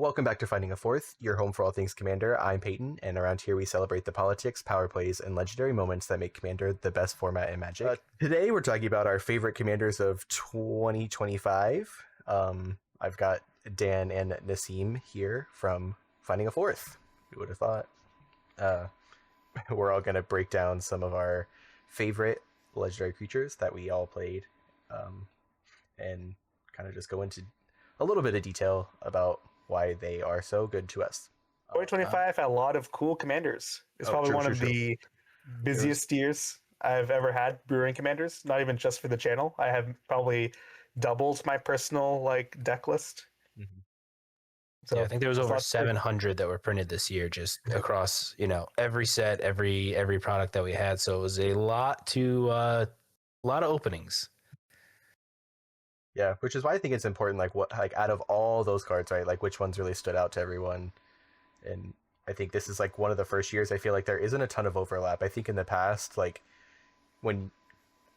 Welcome back to Finding a Fourth, your home for all things Commander. I'm Peyton, and around here we celebrate the politics, power plays, and legendary moments that make Commander the best format in Magic. Today we're talking about our favorite Commanders of 2025. I've got Dan and Nassim here from Finding a Fourth. Who would have thought? We're all going to break down some of our favorite legendary creatures that we all played, and kind of just go into a little bit of detail about why they are so good to us. 2025 had a lot of cool commanders. It's probably one of the busiest years I've ever had brewing commanders, not even just for the channel. I have probably doubled my personal deck list. Mm-hmm. So yeah, I think there was over 700 that were printed this year, just across every set, every product that we had. So it was a lot of openings. Yeah, which is why I think it's important, out of all those cards, right, like which ones really stood out to everyone. And I think this is like one of the first years I feel like there isn't a ton of overlap. I think in the past, like when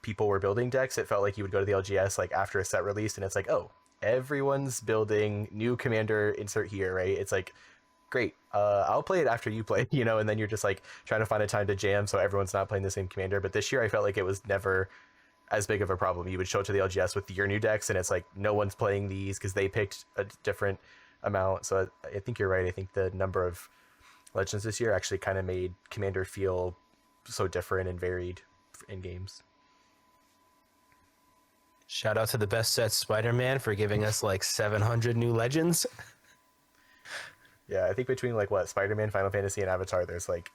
people were building decks, it felt like you would go to the LGS like after a set released and it's like, oh, everyone's building new commander, insert here, right? It's like, great, I'll play it after you play, and then you're just like trying to find a time to jam so everyone's not playing the same commander. But this year I felt like it was never as big of a problem. You would show it to the LGS with your new decks and it's like no one's playing these because they picked a different amount. So I think you're right. I think the number of legends this year actually kind of made Commander feel so different and varied in games. Shout out to the best set Spider-Man for giving us like 700 new legends. Yeah, I think between Spider-Man, Final Fantasy, and Avatar, there's like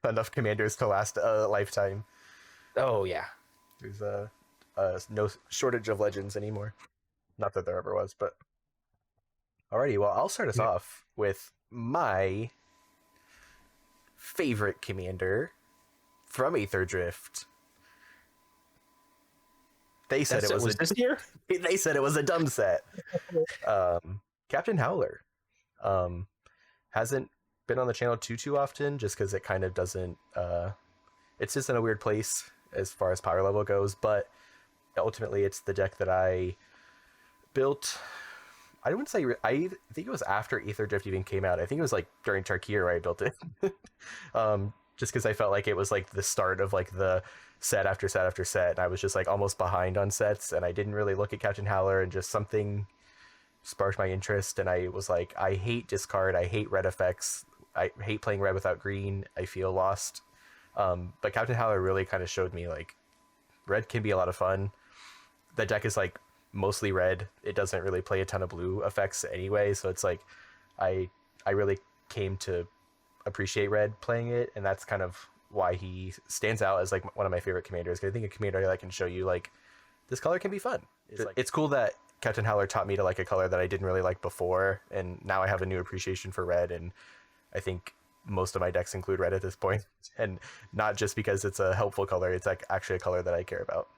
enough commanders to last a lifetime. Oh yeah. There's no shortage of legends anymore. Not that there ever was, but... Alrighty, well, I'll start us off with my favorite commander from Aether Drift. They said it was this year? They said it was a dumb set. Captain Howler. Hasn't been on the channel too often, just because it kind of doesn't... it's just in a weird place as far as power level goes, but ultimately it's the deck that I built. I wouldn't say... I think it was after Aether Drift even came out. I think it was like during Tarkir where I built it. Just because I felt like it was like the start of like the set after set after set, and I was just like almost behind on sets, and I didn't really look at Captain Howler, and just something sparked my interest, and I was like, I hate discard, I hate red effects, I hate playing red without green, I feel lost. But Captain Howler really kind of showed me like red can be a lot of fun. The deck is like mostly red. It doesn't really play a ton of blue effects anyway, so it's like I really came to appreciate red playing it, and that's kind of why he stands out as like one of my favorite commanders. Because I think a commander that can show you like this color can be fun. It's cool that Captain Howler taught me to like a color that I didn't really like before, and now I have a new appreciation for red, and I think most of my decks include red at this point, and not just because it's a helpful color, it's like actually a color that I care about.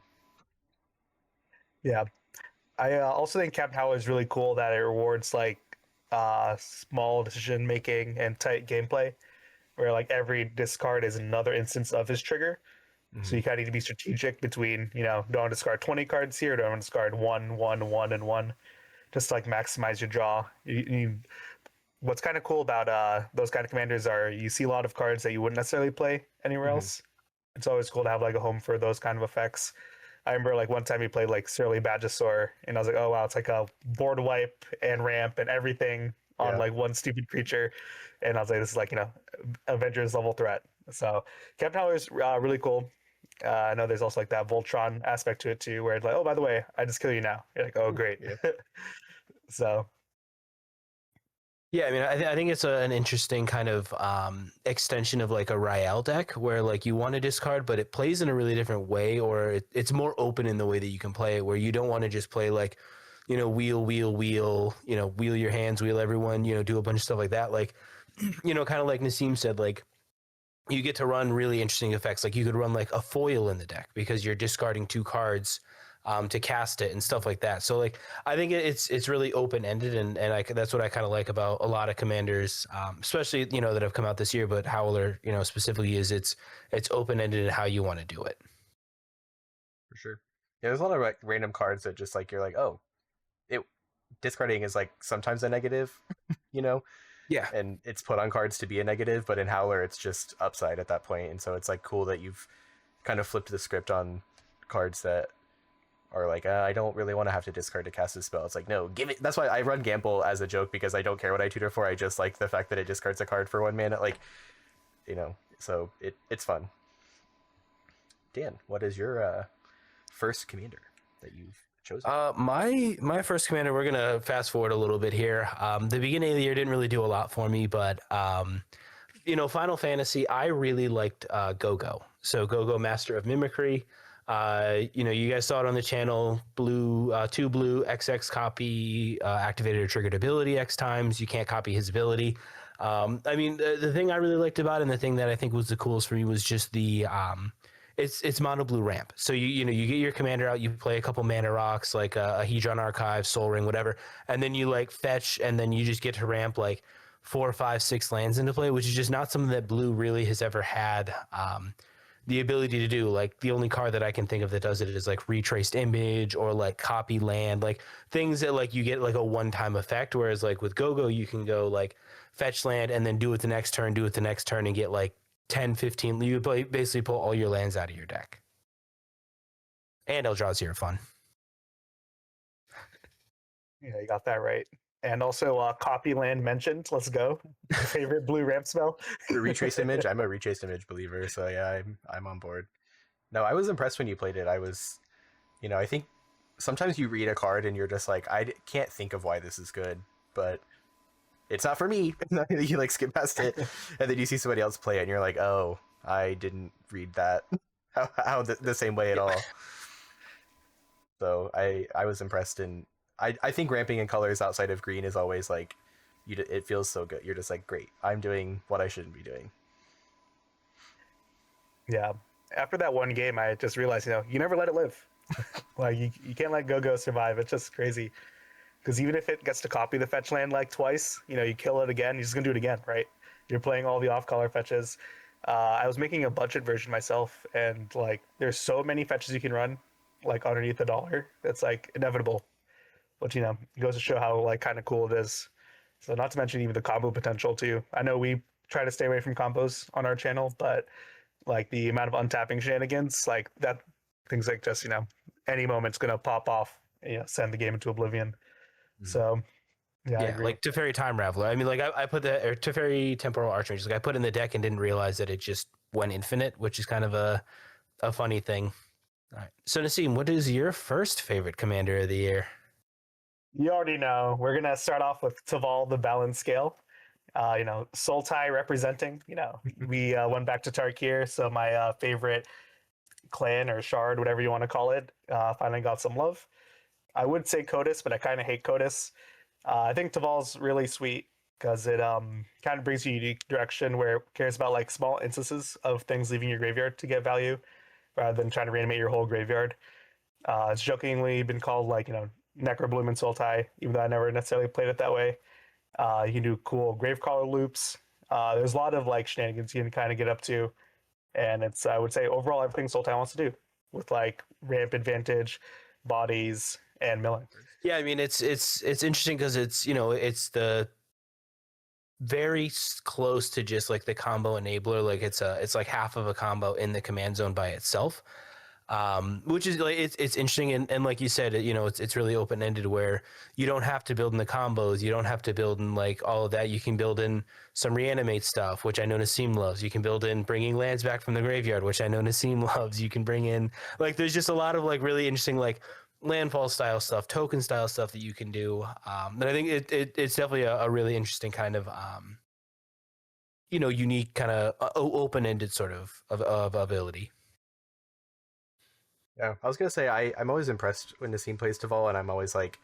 Yeah, I also think Captain Howler is really cool that it rewards like small decision making and tight gameplay, where like every discard is another instance of his trigger. Mm-hmm. So you kind of need to be strategic between, don't want to discard 20 cards here, don't want to discard 1, 1, 1, and 1, just to like maximize your draw. What's kind of cool about those kind of commanders are you see a lot of cards that you wouldn't necessarily play anywhere else. It's always cool to have like a home for those kind of effects. I remember like one time we played like Surly Badgesaur, and I was like, oh wow, it's like a board wipe and ramp and everything on like one stupid creature. And I was like, this is like, Avengers level threat. So Captain Howler is really cool. I know there's also like that Voltron aspect to it too, where it's like, oh, by the way, I just kill you now. You're like, oh, great. Yeah. So... Yeah, I mean, I think it's an interesting kind of extension of like a Rael deck where like you want to discard, but it plays in a really different way, or it's more open in the way that you can play it, where you don't want to just play like, wheel, wheel your hands, wheel everyone, do a bunch of stuff like that. Like, kind of like Nassim said, like you get to run really interesting effects. Like you could run like a foil in the deck because you're discarding 2 cards to cast it and stuff like that. So like I think it's really open ended, and that's what I kind of like about a lot of commanders, especially that have come out this year. But Howler, specifically, is it's open ended in how you want to do it. For sure. Yeah, there's a lot of like random cards that just like you're like, oh, discarding is like sometimes a negative, you know, Yeah. and it's put on cards to be a negative, but in Howler it's just upside at that point, and so it's like cool that you've kind of flipped the script on cards that are like, I don't really want to have to discard to cast a spell. It's like, no, give it. That's why I run Gamble as a joke, because I don't care what I tutor for. I just like the fact that it discards a card for 1 mana. Like, so it's fun. Dan, what is your first commander that you've chosen? My first commander, we're gonna fast forward a little bit here. The beginning of the year didn't really do a lot for me, but Final Fantasy, I really liked Go-Go. So Go-Go, Master of Mimicry. You guys saw it on the channel. Blue, 2 blue, XX copy, activated or triggered ability X times. You can't copy his ability. The thing I really liked about it, and the thing that I think was the coolest for me, was just the it's mono blue ramp. So you get your commander out, you play a couple mana rocks like a Hedron Archive, Soul Ring, whatever, and then you like fetch, and then you just get to ramp like 4, 5, 6 lands into play, which is just not something that blue really has ever had the ability to do. Like the only card that I can think of that does it is like Retraced Image or like Copy Land, like things that like you get like a one-time effect. Whereas like with Go-Go, you can go like fetch land and then do it the next turn, and get like 10, 15. You basically pull all your lands out of your deck. And Eldrazi are fun. Yeah, you got that right. And also copy land mentioned. Let's go. My favorite blue ramp spell. The Retrace Image. I'm a Retrace Image believer, so yeah, I'm on board. No, I was impressed when you played it. I was, I think sometimes you read a card and you're just like, can't think of why this is good, but it's not for me. You like skip past it, and then you see somebody else play it, and you're like, oh, I didn't read that how the same way at all. So I was impressed, and I think ramping in colors outside of green is always like, it feels so good. You're just like, great, I'm doing what I shouldn't be doing. Yeah. After that one game, I just realized, you never let it live. Like you can't let Go-Go survive. It's just crazy. Because even if it gets to copy the fetch land like twice, you kill it again, you're just gonna do it again, right? You're playing all the off-color fetches. I was making a budget version myself, and like there's so many fetches you can run, like underneath $1. It's like inevitable. But it goes to show how like kind of cool it is. So not to mention even the combo potential too. I know we try to stay away from combos on our channel, but like the amount of untapping shenanigans, like that, things like just any moment's gonna pop off, send the game into oblivion. So yeah, I agree. Like Teferi Time Raveler. I mean, like I put the Teferi Temporal Archmage. Like I put in the deck and didn't realize that it just went infinite, which is kind of a funny thing. All right. So Nassim, what is your first favorite commander of the year? You already know. We're gonna start off with Taval the Balance Scale. Sultai representing. We went back to Tarkir, so my favorite clan or shard, whatever you want to call it, finally got some love. I would say Kotis, but I kind of hate Kotis. I think Taval's really sweet because it kind of brings you a unique direction where it cares about like small instances of things leaving your graveyard to get value rather than trying to reanimate your whole graveyard. It's jokingly been called like, Necrobloom and Sultai, even though I never necessarily played it that way. You can do cool Gravecrawler loops. There's a lot of like shenanigans you can kind of get up to. And it's, I would say, overall everything Sultai wants to do with like ramp advantage, bodies, and milling. Yeah, I mean it's interesting because it's it's the very close to just like the combo enabler. Like it's like half of a combo in the command zone by itself, which is like it's interesting, and like you said, it's really open ended where you don't have to build in the combos, you don't have to build in like all of that. You can build in some reanimate stuff, which I know Nassim loves. You can build in bringing lands back from the graveyard, which I know Nassim loves. You can bring in like there's just a lot of like really interesting like landfall style stuff, token style stuff that you can do. And I think it's definitely a really interesting kind of unique kind of open ended sort of ability. Yeah, I was gonna say I'm always impressed when Nassim plays Taval, and I'm always like,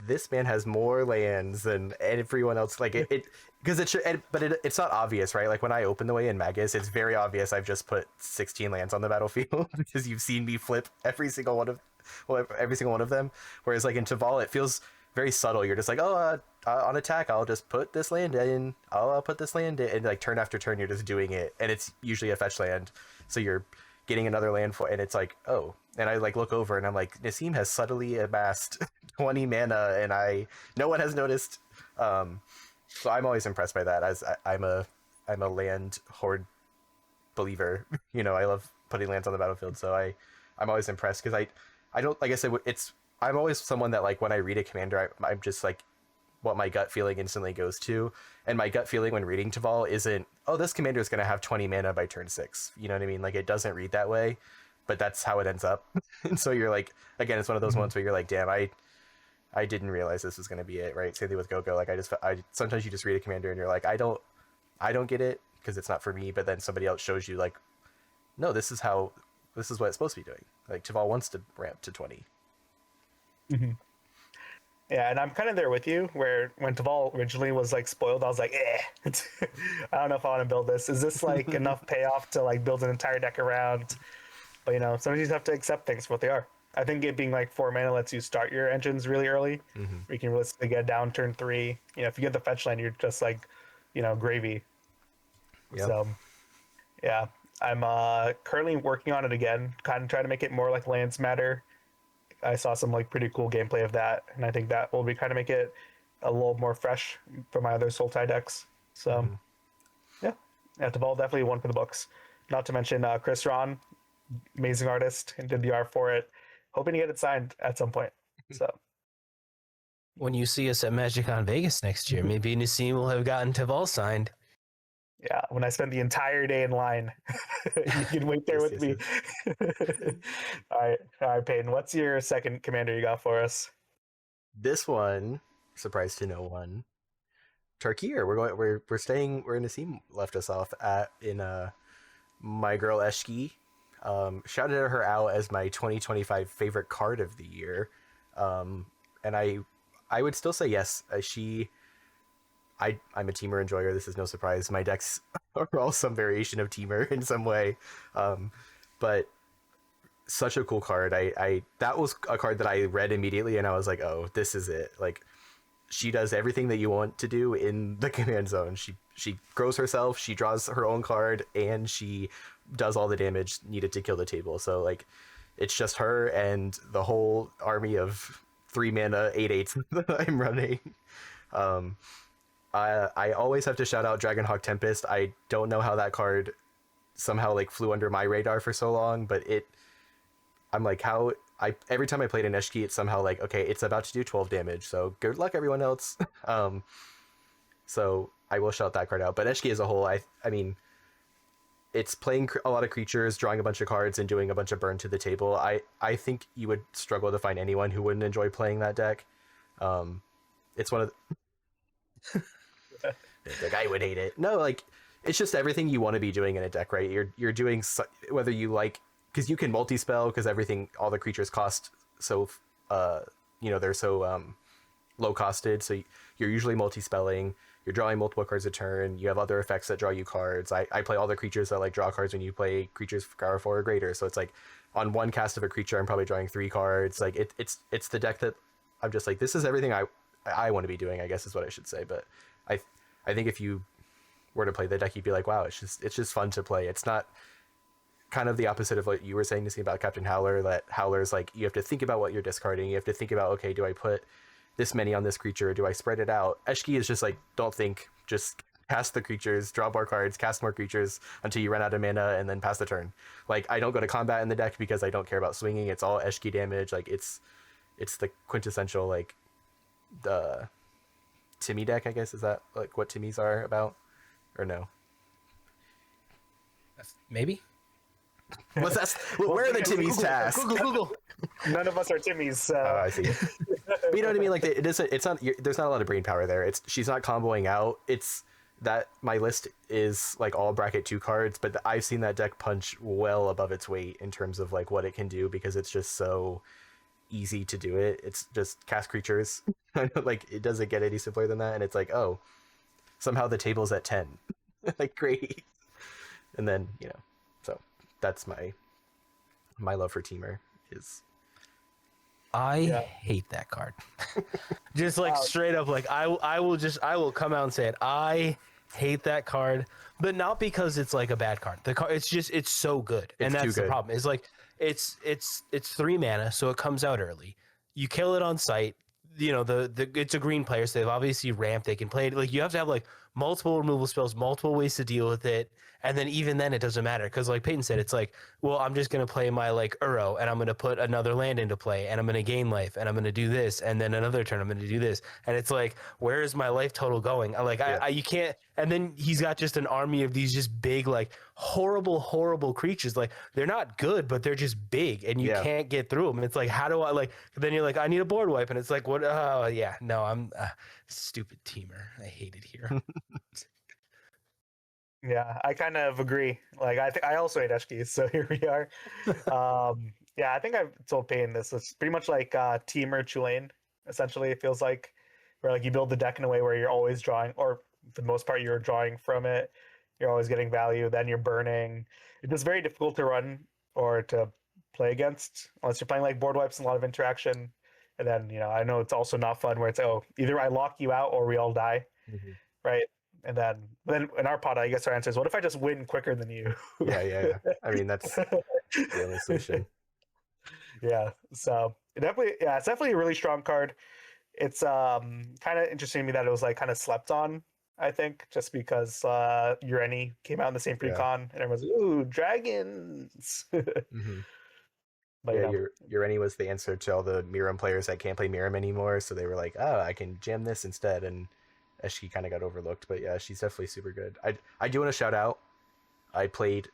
this man has more lands than everyone else. Like it because it should, but it's not obvious, right? Like when I open the way in Magus, it's very obvious I've just put 16 lands on the battlefield because you've seen me flip every single one of them. Whereas like in Taval, it feels very subtle. You're just like, oh, on attack, I'll just put this land in. I'll put this land in, and like turn after turn, you're just doing it, and it's usually a fetch land, so you're getting another land for, and it's like, oh, and I like look over and I'm like, Nassim has subtly amassed 20 mana, and no one has noticed. So I'm always impressed by that. As I'm a land horde believer. I love putting lands on the battlefield, so I'm always impressed because I don't, like I said, I'm always someone that, like, when I read a commander, I'm just like what my gut feeling instantly goes to, and my gut feeling when reading Taval isn't, oh, this commander is going to have 20 mana by turn 6. You know what I mean? Like, it doesn't read that way, but that's how it ends up. And so you're like, again, it's one of those ones where you're like, damn, I didn't realize this was going to be it, right? Same thing with Go-Go. Like, I sometimes you just read a commander and you're like, I don't get it because it's not for me, but then somebody else shows you, like, no, this is what it's supposed to be doing. Like, Taval wants to ramp to 20. Mm-hmm. Yeah, and I'm kind of there with you, where when Taval originally was like spoiled, I was like, I don't know if I want to build this. Is this like enough payoff to like build an entire deck around? But sometimes you just have to accept things for what they are. I think it being like 4 mana lets you start your engines really early. Mm-hmm. Where you can realistically get down turn 3. If you get the fetch land, you're just like, gravy. Yep. So, yeah, I'm currently working on it again, kind of trying to make it more like lands matter. I saw some like pretty cool gameplay of that, and I think that will be kind of make it a little more fresh for my other Sultai decks. So, yeah, Taval definitely one for the books. Not to mention Chris Ron, amazing artist, and did the art for it. Hoping to get it signed at some point. So, When you see us at MagicCon Vegas next year, maybe Nassim will have gotten Taval signed. yeah, when I spend the entire day in line, you can wait there with me. All right, Peyton. What's your second commander you got for us? This one, surprise to no one, Tarkir. We're Nassim left us off in my girl Eshki. Shouted her out as my 2025 favorite card of the year, and I would still say yes. I'm a Teamer enjoyer. This is no surprise. My decks are all some variation of Teamer in some way, but such a cool card. That was a card that I read immediately, and I was like, oh, this is it. Like, she does everything that you want to do in the command zone. She grows herself, she draws her own card, and she does all the damage needed to kill the table. So, like, it's just her and the whole army of 3 mana 8/8s that I'm running. I always have to shout out Dragonhawk Tempest. I don't know how that card somehow like flew under my radar for so long, but I'm like, every time I played an Eshki, it's somehow like, okay, it's about to do 12 damage, so good luck everyone else. So I will shout that card out. But Eshki as a whole, I mean, it's playing a lot of creatures, drawing a bunch of cards, and doing a bunch of burn to the table. I think you would struggle to find anyone who wouldn't enjoy playing that deck. It's one of the guy would hate it. No, like, it's just everything you want to be doing in a deck, right? You're doing whether you like, because you can multi-spell, because all the creatures cost so they're so low costed, so you're usually multi-spelling, you're drawing multiple cards a turn, you have other effects that draw you cards. I play all the creatures that like draw cards when you play creatures power 4 or greater, so it's like on one cast of a creature I'm probably drawing 3 cards. Like, it's the deck that I'm just like, this is everything I want to be doing, I guess is what I should say. But I think if you were to play the deck, you'd be like, wow, it's just fun to play. It's not kind of the opposite of what you were saying to see about Captain Howler, that Howler's like, you have to think about what you're discarding. You have to think about, okay, do I put this many on this creature? Do I spread it out? Eshki is just like, don't think, just cast the creatures, draw more cards, cast more creatures until you run out of mana, and then pass the turn. Like, I don't go to combat in the deck because I don't care about swinging. It's all Eshki damage. Like, it's the quintessential, like, the Timmy deck, I guess. Is that like what Timmys are about, or no? Maybe. What's that? Where are the Timmys tasks? Google. None of us are Timmys. Oh, I see. But you know what I mean? Like, it's not. There's not a lot of brain power there. She's not comboing out. It's that my list is like all bracket 2 cards, but I've seen that deck punch well above its weight in terms of like what it can do, because it's just so easy to do it. It's just cast creatures. Like, it doesn't get any simpler than that, and it's like, oh, somehow the table's at 10. Like, great. And then, so that's my love for Teamer is. I hate that card. Just like straight up, like I will come out and say it. I Hate that card, but not because it's like a bad card. The card, it's so good, and It's too that's the good. problem. Is like it's 3 mana, so it comes out early. You kill it on sight. You know the it's a green player, so they've obviously ramped. They can play it. Like you have to have like multiple removal spells, multiple ways to deal with it, and then even then it doesn't matter because like Peyton said, it's like, well, I'm just gonna play my like Uro, and I'm gonna put another land into play, and I'm gonna gain life, and I'm gonna do this, and then another turn I'm gonna do this, and it's like, where is my life total going? I you can't. And then he's got just an army of these just big, like horrible creatures. Like they're not good, but they're just big, and you can't get through them. It's like, how do I like? Then you're like, I need a board wipe, and it's like, what? Oh yeah, no, I'm stupid teamer. I hate it here. Yeah, I kind of agree. Like, I also hate Eshkis, so here we are. Yeah, I think I've told Payne this. It's pretty much like Teamer Tulane, essentially, it feels like. Where, like, you build the deck in a way where you're always drawing, or for the most part, you're drawing from it. You're always getting value, then you're burning. It's just very difficult to run or to play against, unless you're playing, like, board wipes and a lot of interaction. And then, I know it's also not fun where it's, oh, either I lock you out or we all die, right? And then in our pod, I guess our answer is, what if I just win quicker than you? Yeah. I mean, that's the only solution. Yeah. So it's definitely a really strong card. It's kind of interesting to me that it was like kind of slept on, I think, just because Ureni came out in the same pre-con and everyone's like, ooh, dragons. But Ureni was the answer to all the Miram players that can't play Miram anymore, so they were like, oh, I can jam this instead, and Eshki kind of got overlooked, but yeah, she's definitely super good. I do want to shout out, I played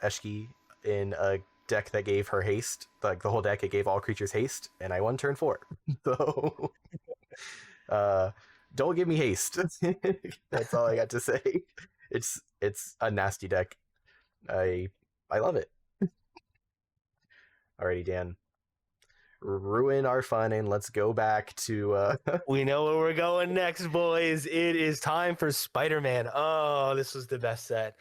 Eshki in a deck that gave her haste, like the whole deck, it gave all creatures haste, and I won turn 4. So don't give me haste. That's all I got to say. It's a nasty deck. I love it. Alrighty, Dan, ruin our fun and let's go back to we know where we're going next, boys. It is time for Spider-Man. Oh, this was the best set.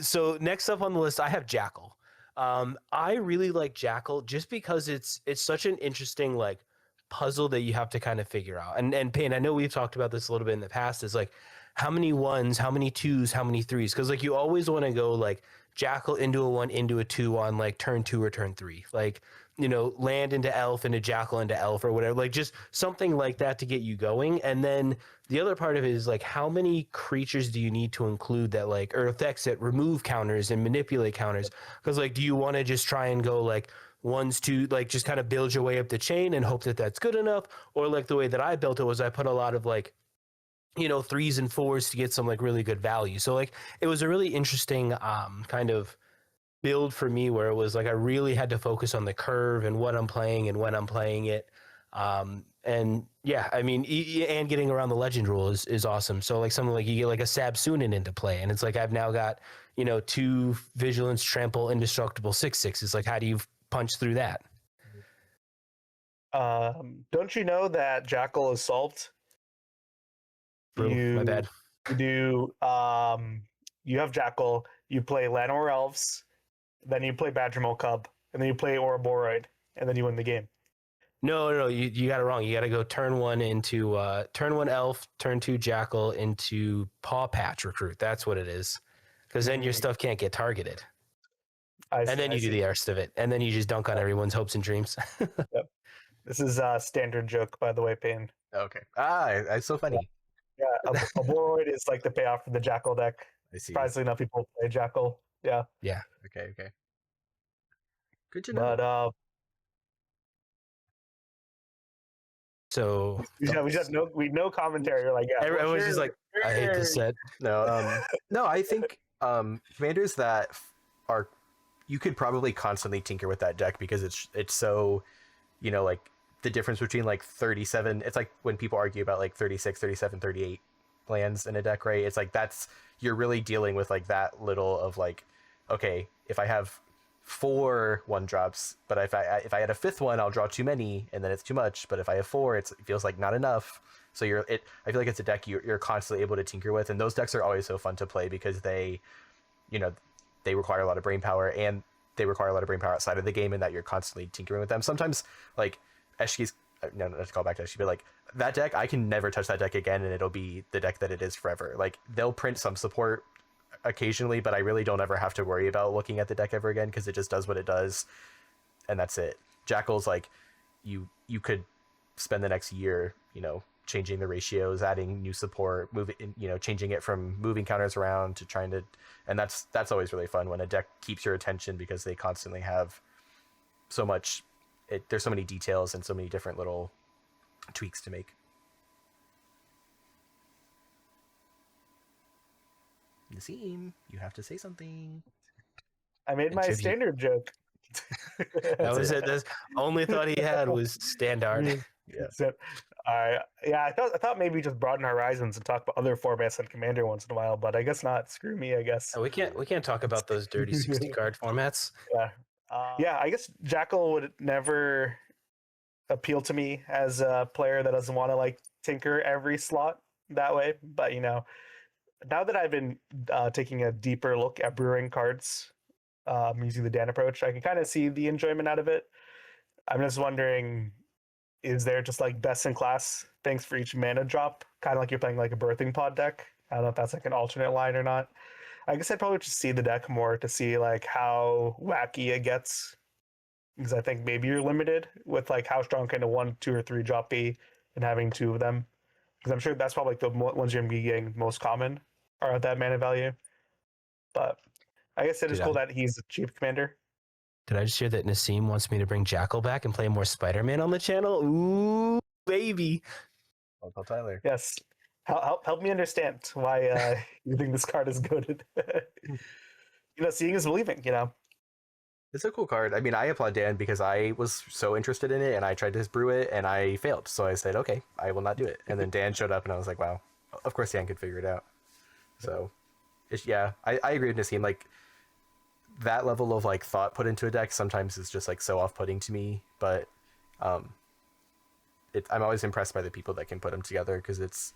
So next up on the list, I have Jackal. I really like Jackal just because it's such an interesting like puzzle that you have to kind of figure out. And Payne, I know we've talked about this a little bit in the past, is like how many 1s, how many 2s, how many 3s, because like you always want to go like Jackal into a 1 into a 2 on like turn 2 or turn 3, like, land into elf, into Jackal, into elf, or whatever, like just something like that to get you going. And then the other part of it is like, how many creatures do you need to include that like, or effects that remove counters and manipulate counters? Because like, do you want to just try and go like 1s, 2, like just kind of build your way up the chain and hope that that's good enough? Or like the way that I built it was I put a lot of like, 3s and 4s to get some like really good value. So like, it was a really interesting kind of build for me where it was like I really had to focus on the curve and what I'm playing and when I'm playing it. And yeah, I mean, and getting around the legend rule is awesome. So like something like you get like a Sabsunin into play, and it's like I've now got 2 vigilance, trample, indestructible 6/6. It's like, how do you punch through that? Don't you know that Jackal is solved? My bad. You do. You have Jackal. You play Llanowar Elves, then you play Badgermole Cub, and then you play Ouroborite, and then you win the game. No, you got it wrong. You got to go turn 1 into turn 1 elf, turn 2 Jackal into Paw Patch Recruit. That's what it is, because then your stuff can't get targeted. And then you do the rest of it, and then you just dunk on everyone's hopes and dreams. Yep. This is a standard joke, by the way, Payne. Okay. It's so funny. Yeah, Ouroborite is like the payoff for the Jackal deck. I see. Surprisingly enough, people play Jackal. Yeah. Yeah. Okay. Good to know. But so we just no commentary. We're like, yeah, everyone's just like, I hate this set. No, I think commanders that are, you could probably constantly tinker with that deck because it's so, like the difference between like 37, it's like when people argue about like 36, 37, 38 lands in a deck, right? It's like you're really dealing with like that little of like, okay, if I have 4 1-drops, but if I had a 5th one, I'll draw too many and then it's too much, but if I have 4, it feels like not enough. So I feel like it's a deck you're constantly able to tinker with, and those decks are always so fun to play because they require a lot of brain power, and they require a lot of brain power outside of the game, and that you're constantly tinkering with them. Sometimes like Eshki's no, let's call back to that. She'd be like, that deck, I can never touch that deck again, and it'll be the deck that it is forever. Like, they'll print some support occasionally, but I really don't ever have to worry about looking at the deck ever again because it just does what it does, and that's it. Jackal's like, you could spend the next year, changing the ratios, adding new support, changing it from moving counters around to trying to, and that's always really fun when a deck keeps your attention because they constantly have so much. There's so many details and so many different little tweaks to make. Nassim, you have to say something. I made my Contribute. standard joke. That was it. The only thought he had was standard. Yeah. So, I thought maybe just broaden horizons and talk about other formats and Commander once in a while, but I guess not. Screw me, I guess. We can't talk about those dirty 60 card formats. Yeah, I guess Jackal would never appeal to me as a player that doesn't want to like tinker every slot that way. But now that I've been taking a deeper look at brewing cards using the Dan approach, I can kind of see the enjoyment out of it. I'm just wondering, is there just like best in class things for each mana drop? Kind of like you're playing like a birthing pod deck. I don't know if that's like an alternate line or not. I guess I'd probably just see the deck more to see like how wacky it gets, because I think maybe you're limited with like how strong kind of 1, 2, or 3 drop be and having 2 of them, because I'm sure that's probably like the ones you're gonna be getting most common are at that mana value. But I guess it is cool that he's a cheap commander. Did I just hear that Nassim wants me to bring Jackal back and play more Spider-Man on the channel? Ooh, baby. I'll tell Tyler. Yes. Help me understand why you think this card is good. Seeing is believing, It's a cool card. I mean, I applaud Dan because I was so interested in it and I tried to brew it and I failed. So I said, okay, I will not do it. And then Dan showed up and I was like, wow, of course Dan could figure it out. So, I agree with Nassim. Like, that level of like thought put into a deck sometimes is just like so off-putting to me. But I'm always impressed by the people that can put them together because it's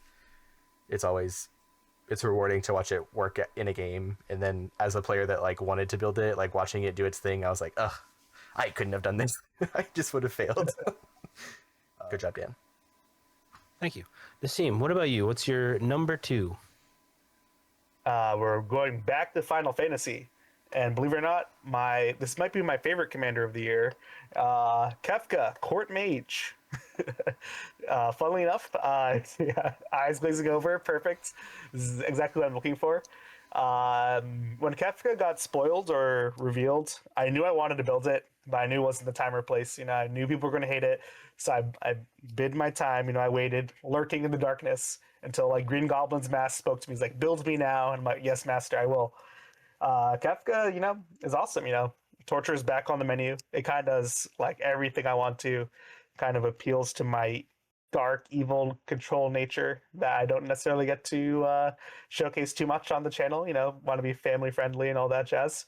rewarding to watch it work in a game. And then as a player that like wanted to build it, like watching it do its thing, I was like, ugh, I couldn't have done this. I just would have failed. Good job, Dan. Thank you. Nassim, what about you? What's your number 2? We're going back to Final Fantasy. And believe it or not, this might be my favorite commander of the year. Kefka, Court Mage. Funnily enough, eyes glazing over, perfect. This is exactly what I'm looking for. When Kefka got spoiled or revealed, I knew I wanted to build it, but I knew it wasn't the time or place. I knew people were going to hate it, so I bid my time. I waited, lurking in the darkness, until like Green Goblin's mask spoke to me. He's like, "Build me now," and I'm like, "Yes, master, I will." Kefka, is awesome. Torture is back on the menu. It kind of does like everything I want to. Kind of appeals to my dark, evil control nature that I don't necessarily get to showcase too much on the channel. Want to be family friendly and all that jazz.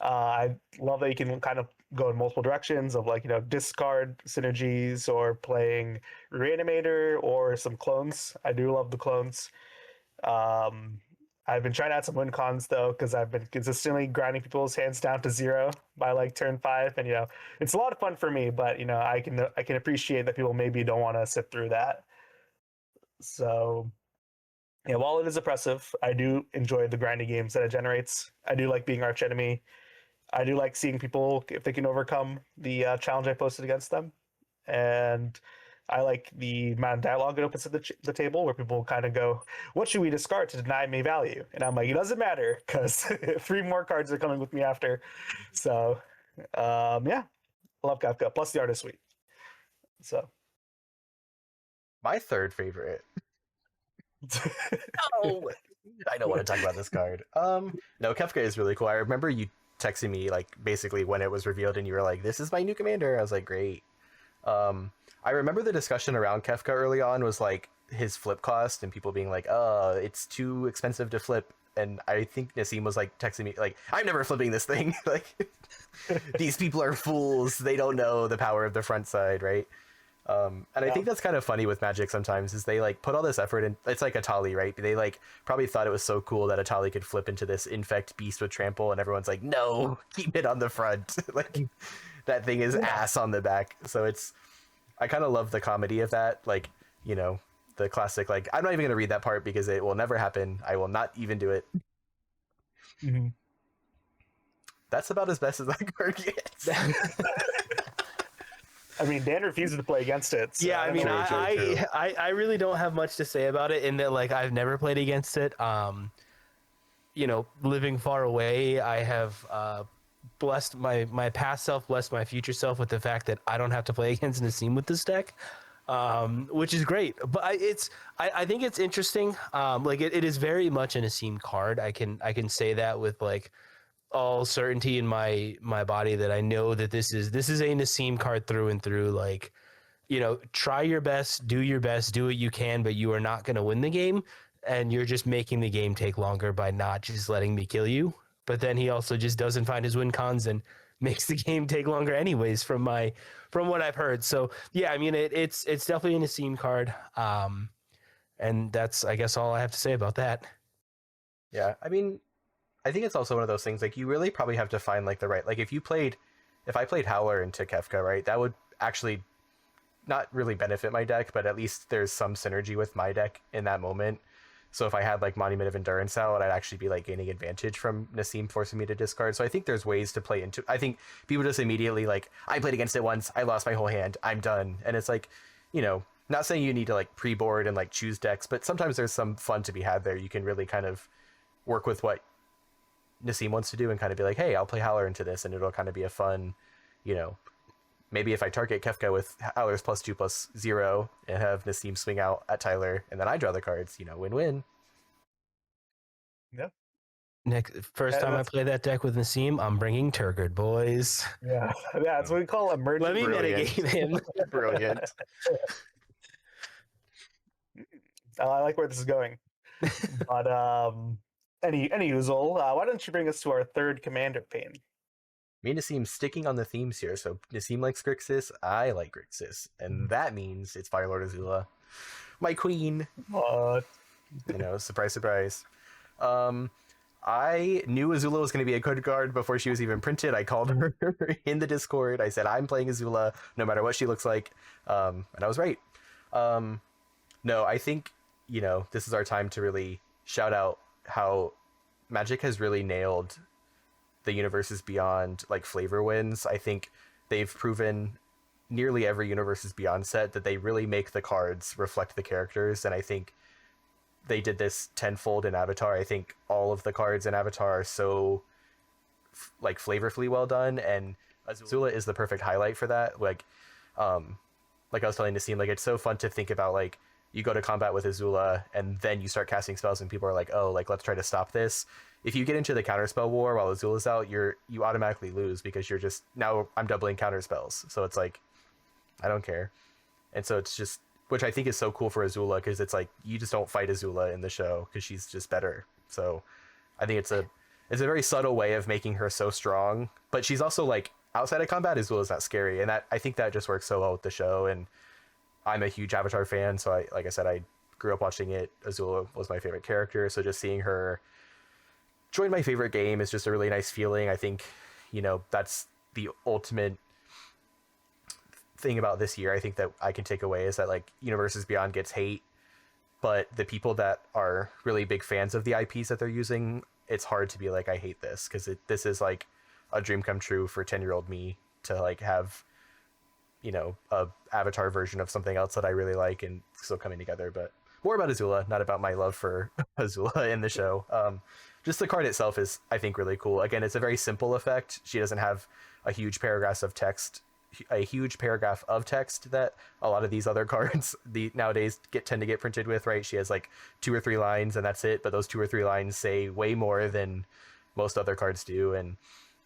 I love that you can kind of go in multiple directions of like, discard synergies or playing Reanimator or some clones. I do love the clones. I've been trying to add some win cons though, because I've been consistently grinding people's hands down to 0 by like turn 5, and it's a lot of fun for me. But I can appreciate that people maybe don't want to sit through that. So while it is oppressive, I do enjoy the grinding games that it generates. I do like being arch enemy. I do like seeing people if they can overcome the challenge I posted against them, and I like the amount of dialogue it opens at the table where people kind of go, "What should we discard to deny me value?" And I'm like, it doesn't matter because 3 more cards are coming with me after. So, I love Kafka. Plus the art is sweet. So, My third favorite. Oh, I don't want to talk about this card. No, Kefka is really cool. I remember you texting me like basically when it was revealed, and you were like, "This is my new commander." I was like, "Great." I remember the discussion around Kefka early on was like his flip cost and people being like, it's too expensive to flip. And I think Nassim was like texting me like, "I'm never flipping this thing." Like, these people are fools. They don't know the power of the front side, right? I think that's kind of funny with Magic sometimes is they like put all this effort in. It's like Atali, right? They like probably thought it was so cool that Atali could flip into this infect beast with trample, and everyone's like, "No, keep it on the front." Like, that thing is ass on the back. So I kind of love the comedy of that. Like, you know, the classic, like, I'm not even going to read that part because it will never happen. I will not even do it. Mm-hmm. That's about as best as that card gets. I mean, Dan refuses to play against it. So Yeah, I mean, True. I really don't have much to say about it in that, like, I've never played against it. You know, living far away, I have blessed my past self, blessed my future self with the fact that I don't have to play against Nassim with this deck, which is great. But I think it's interesting. Like, it is very much an Nassim card. I can say that with like all certainty in my body that I know that this is a Nassim card through and through. Like, you know, try your best, do what you can, but you are not going to win the game, and you're just making the game take longer by not just letting me kill you. But then he also just doesn't find his win cons and makes the game take longer anyways from what I've heard. So yeah, I mean, it's definitely an Nassim card. And that's, I guess, all I have to say about that. Yeah, I mean, I think it's also one of those things, like, you really probably have to find, like, the right, like, if I played Howler into Kefka, right, that would actually not really benefit my deck, but at least there's some synergy with my deck in that moment. So if I had, like, Monument of Endurance out, I'd actually be, like, gaining advantage from Nassim forcing me to discard. So I think there's ways to play into, I think people just immediately, like, I played against it once, I lost my whole hand, I'm done. And it's like, you know, not saying you need to, like, pre-board and, like, choose decks, but sometimes there's some fun to be had there. You can really kind of work with what Nassim wants to do and kind of be like, hey, I'll play Howler into this, and it'll kind of be a fun, you know, maybe if I target Kefka with Howler's +2/+0 and have Nassim swing out at Tyler, and then I draw the cards, you know, win-win. Yeah. First time I That's, play that deck with Nassim, I'm bringing Turgid, boys. yeah, that's what we call emergent. Let me Brilliant. metagame him. Brilliant. I like where this is going. But any Uzul, why don't you bring us to our third commander pane? Me and Nassim sticking on the themes here. So Nassim likes Grixis, I like Grixis, and that means it's Firelord Azula, my queen. You know, surprise, surprise. I knew Azula was going to be a good card before she was even printed. I called her in the Discord. I said, I'm playing Azula no matter what she looks like. And I was right. No, I think, you know, this is our time to really shout out how Magic has really nailed the Universes Beyond, like, flavor wins. I think they've proven nearly every Universes Beyond set that they really make the cards reflect the characters. And I think they did this tenfold in Avatar. I think all of the cards in Avatar are so like flavorfully well done, and Azula is the perfect highlight for that. Like I was telling Nassim, like, it's so fun to think about, like, you go to combat with Azula and then you start casting spells and people are like, oh, like, let's try to stop this. If you get into the counterspell war while Azula's out, you automatically lose because you're just, now I'm doubling counter spells. So it's like, I don't care. And so it's just, which I think is so cool for Azula, because it's like, you just don't fight Azula in the show because she's just better. So I think it's a very subtle way of making her so strong, but she's also, like, outside of combat, Azula's not scary, and that, I think that just works so well with the show. And I'm a huge Avatar fan, so like I said, I grew up watching it. Azula was my favorite character, so just seeing her join my favorite game is just a really nice feeling. I think, you know, that's the ultimate thing about this year. I think that I can take away is that, like, Universes Beyond gets hate, but the people that are really big fans of the IPs that they're using, it's hard to be like, I hate this, because this is like a dream come true for 10-year-old me to, like, have, you know, a Avatar version of something else that I really like and still coming together. But more about Azula, not about my love for Azula in the show. Just the card itself is, I think, really cool. Again, it's a very simple effect. She doesn't have a huge paragraph of text that a lot of these other cards nowadays tend to get printed with, right? She has like 2 or 3 lines and that's it, but those 2 or 3 lines say way more than most other cards do. And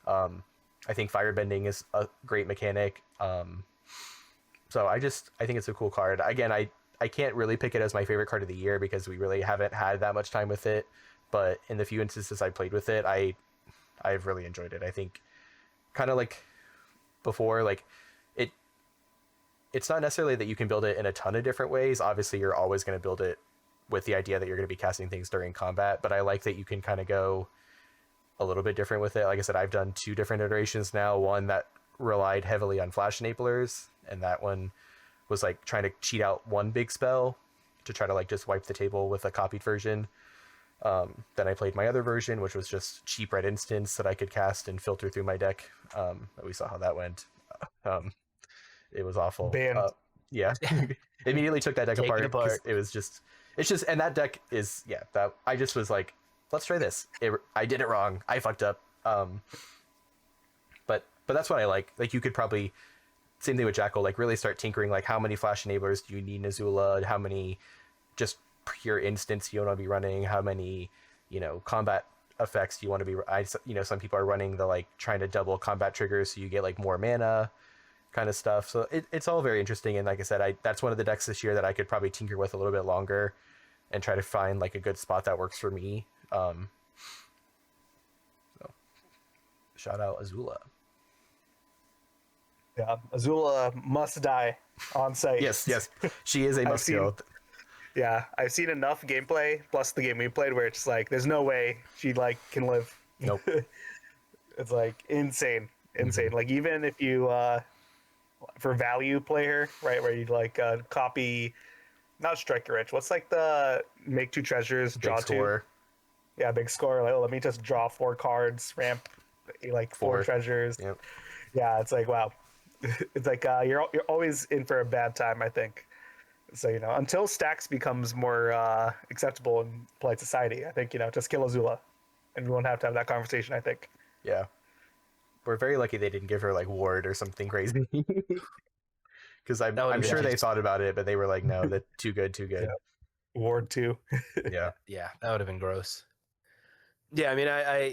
I think firebending is a great mechanic. So I think it's a cool card. Again, I can't really pick it as my favorite card of the year because we really haven't had that much time with it, but in the few instances I played with it, I've really enjoyed it. I think, kind of like before, like, it's not necessarily that you can build it in a ton of different ways. Obviously you're always going to build it with the idea that you're going to be casting things during combat, but I like that you can kind of go a little bit different with it. Like I said, I've done 2 different iterations now, one that relied heavily on flash enablers, and that one was like trying to cheat out one big spell to try to like just wipe the table with a copied version. Then I played my other version, which was just cheap red instants that I could cast and filter through my deck. We saw how that went. Um, it was awful. Banned. Yeah, immediately took that deck Take it apart because apart. it's just, and that deck is, yeah. That I just was like, let's try this. I did it wrong. I fucked up. But that's what I like. Like you could probably, same thing with Jackal. Like really start tinkering. Like how many flash enablers do you need in Azula? How many just pure instants you want to be running? How many, combat effects do you want to be? Some people are running the like trying to double combat triggers so you get like more mana kind of stuff. So it's all very interesting. And like I said, that's one of the decks this year that I could probably tinker with a little bit longer and try to find like a good spot that works for me. So shout out Azula. Yeah, Azula must die on site. Yes, she is a must go. Yeah, I've seen enough gameplay plus the game we played where it's like there's no way she like can live. Nope. It's like insane. Like even if you for value play her, right, where you like copy, not striker rich. What's like the make 2 treasures, draw Big score. 2? Yeah, big score. Like, let me just draw 4 cards, ramp like 4 treasures. Yep. Yeah, it's like wow. It's like you're always in for a bad time, I think. So until stacks becomes more acceptable in polite society, I think just kill Azula, and we won't have to have that conversation. I think. Yeah, we're very lucky they didn't give her like ward or something crazy. Because I'm sure they thought about it, but they were like, no, that's too good. Yeah. Ward 2. Yeah. Yeah, that would have been gross. Yeah, I mean, I